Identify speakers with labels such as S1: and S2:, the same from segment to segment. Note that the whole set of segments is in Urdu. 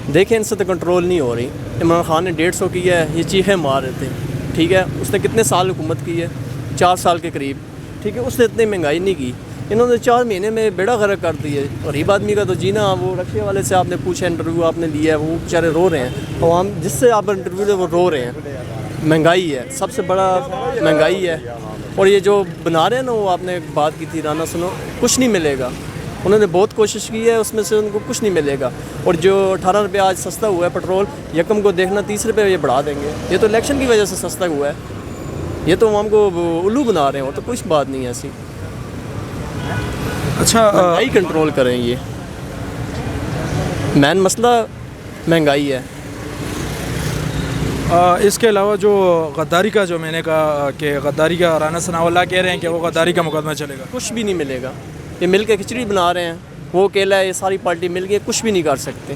S1: دیکھیں ان سے تو کنٹرول نہیں ہو رہی. عمران خان نے 150 کیا ہے, یہ چیخیں مار رہے تھے, ٹھیک ہے. اس نے کتنے سال حکومت کی ہے, 4 سال کے قریب, ٹھیک ہے. اس نے اتنی مہنگائی نہیں کی. انہوں نے 4 مہینے میں بیڑا غرق کر دی ہے. غریب آدمی کا تو جینا, وہ رکشے والے سے آپ نے پوچھا, انٹرویو آپ نے لیا ہے, وہ بیچارے رو رہے ہیں. عوام جس سے آپ انٹرویو لے وہ رو رہے ہیں. مہنگائی ہے, سب سے بڑا مہنگائی ہے. اور یہ جو بنا رہے ہیں نا, وہ آپ نے بات کی تھی رانا سنو, کچھ نہیں ملے گا. انہوں نے بہت کوشش کی ہے, اس میں سے ان کو کچھ نہیں ملے گا. اور جو 18 روپے آج سستا ہوا ہے پیٹرول, یکم کو دیکھنا 30 روپے یہ بڑھا دیں گے. یہ تو الیکشن کی وجہ سے سستا ہوا ہے. یہ تو عوام کو الو بنا رہے ہیں, تو کچھ بات نہیں ہے ایسی.
S2: اچھا,
S1: مہنگائی کنٹرول کریں. یہ مین مسئلہ مہنگائی ہے.
S2: اس کے علاوہ جو غداری کا, جو میں نے کہا کہ غداری کا, رانا ثناء اللہ کہہ رہے ہیں کہ وہ غداری کا مقدمہ چلے گا.
S1: کچھ بھی نہیں ملے گا. یہ مل کے کھچڑی بنا رہے ہیں, وہ اکیلا ہے, یہ ساری پارٹی مل کے کچھ بھی نہیں کر سکتے.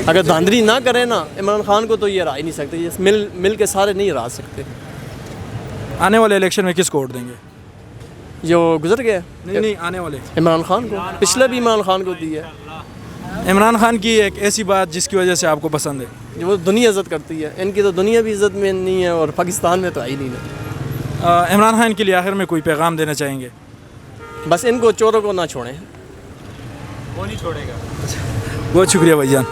S1: اگر دھاندلی نہ کریں نا عمران خان کو, تو یہ ہرا ہی نہیں سکتے. یہ مل کے سارے نہیں ہرا سکتے.
S2: آنے والے الیکشن میں کس کو ووٹ دیں گے؟
S1: جو گزر گیا
S2: نہیں, آنے والے
S1: عمران خان کو. پچھلے بھی عمران خان کو دی ہے.
S2: عمران خان کی ایک ایسی بات جس کی وجہ سے آپ کو پسند ہے؟
S1: وہ دنیا عزت کرتی ہے. ان کی تو دنیا بھی عزت میں نہیں ہے, اور پاکستان میں تو آئی نہیں ہے.
S2: عمران خان کے لیے آخر میں کوئی پیغام دینا چاہیں گے؟
S1: بس ان کو چوروں کو نہ چھوڑیں.
S2: وہ نہیں چھوڑے گا. بہت شکریہ بھائی جان.